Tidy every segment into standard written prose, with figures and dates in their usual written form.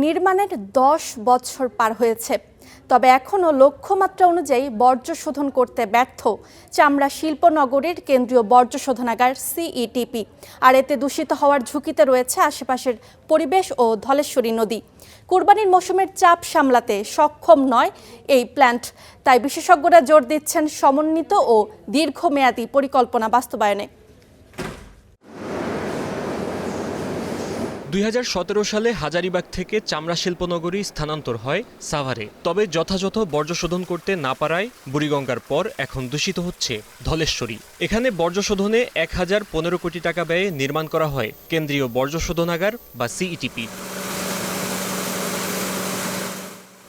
নির্মাণের 10 বছর পার হয়েছে, তবে এখনও লক্ষ্যমাত্রা অনুযায়ী বর্জ্য শোধন করতে ব্যর্থ চামড়া শিল্পনগরীর কেন্দ্রীয় বর্জ্য শোধনাগার সিইটিপি। আর এতে দূষিত হওয়ার ঝুঁকিতে রয়েছে আশেপাশের পরিবেশ ও ধলেশ্বরী নদী। কুরবানির মৌসুমের চাপ সামলাতে সক্ষম নয় এই প্ল্যান্ট, তাই বিশেষজ্ঞরা জোর দিচ্ছেন সমন্বিত ও দীর্ঘমেয়াদী পরিকল্পনা বাস্তবায়নে। 2017 সালে হাজারীবাগ থেকে চামড়া শিল্পনগরী স্থানান্তর হয় সাভারে। তবে যথাযথ বর্জ্য শোধন করতে না পারায় বুড়িগঙ্গার পর এখন দূষিত হচ্ছে ধলেশ্বরী। এখানে বর্জ্য শোধনে 1015 কোটি টাকা ব্যয়ে নির্মাণ করা হয় কেন্দ্রীয় বর্জ্য শোধনাগার বা সিইটিপি।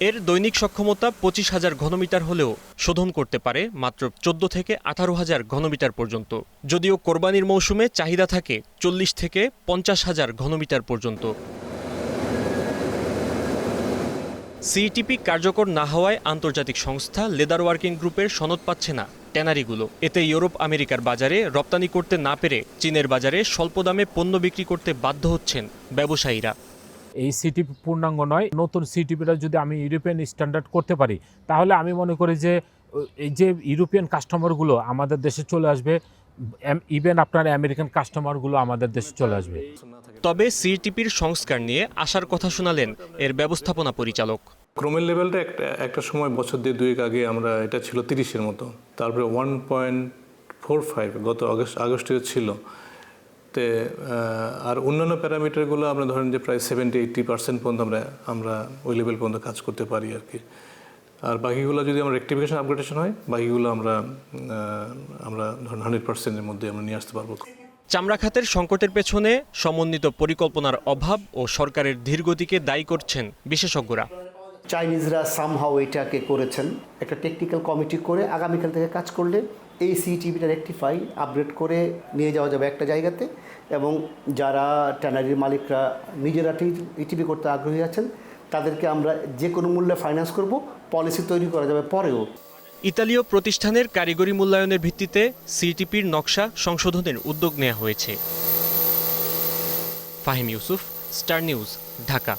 এর দৈনিক সক্ষমতা 25,000 ঘনমিটার হলেও শোধন করতে পারে মাত্র 14 থেকে 18,000 ঘনমিটার পর্যন্ত। যদিও কোরবানির মৌসুমে চাহিদা থাকে 40 থেকে 50,000 ঘনমিটার পর্যন্ত। সিইটিপি কার্যকর না হওয়ায় আন্তর্জাতিক সংস্থা লেদার ওয়ার্কিং গ্রুপের সনদ পাচ্ছে না ট্যানারিগুলো। এতে ইউরোপ আমেরিকার বাজারে রপ্তানি করতে না পেরে চীনের বাজারে স্বল্প দামে পণ্য বিক্রি করতে বাধ্য হচ্ছেন ব্যবসায়ীরা। এই সিটিপি পূর্ণাঙ্গ নয়। নতুন সিটিপিটা যদি আমি ইউরোপিয়ান স্ট্যান্ডার্ড করতে পারি, তাহলে আমি মনে করি যে এই যে ইউরোপিয়ান কাস্টমারগুলো আমাদের দেশে চলে আসবে, ইভেন আপনার আমেরিকান কাস্টমারগুলো আমাদের দেশে চলে আসবে। তবে সিইটিপির সংস্কার নিয়ে আশার কথা শোনালেন এর ব্যবস্থাপনা পরিচালক। ক্রোমের লেভেলটা একটা সময় বছর দুয়েক আগে আমরা এটা ছিল 30-এর মতো, তারপরে 1.45 গত আগস্টে ছিল। আর অন্যান্য প্যারামিটারগুলো আমরা ধরেন যে প্রায় 70-80% পর্যন্ত আমরা ওই লেভেল পর্যন্ত কাজ করতে পারি আর কি। আর বাকিগুলো যদি আমরা রেকটিফিকেশন আপগ্রেডেশন হয়, বাকিগুলো আমরা ধরেন 100%-এর মধ্যে আমরা নিয়ে আসতে পারবো। চামড়া খাতের সংকটের পেছনে সমন্বিত পরিকল্পনার অভাব ও সরকারের ধীরগতিকে দায়ী করছেন বিশেষজ্ঞরা। চাইনিজরা সামহাও এটাকে করেছেন, একটা টেকনিক্যাল কমিটি করে আগামীকাল থেকে কাজ করলে এই সিইটিপিটা রেকটিফাই আপগ্রেড করে নিয়ে যাওয়া যাবে একটা জায়গাতে, এবং যারা ট্যানারির মালিকরা নিজেরা ইটিপি করতে আগ্রহী আছেন তাদেরকে আমরা যে কোনো মূল্যে ফাইন্যান্স করব, পলিসি তৈরি করা যাবে পরেও। ইতালীয় প্রতিষ্ঠানের কারিগরি মূল্যায়নের ভিত্তিতে সিইটিপির নকশা সংশোধনের উদ্যোগ নেওয়া হয়েছে। Fahim Yusuf, star news, Dhaka.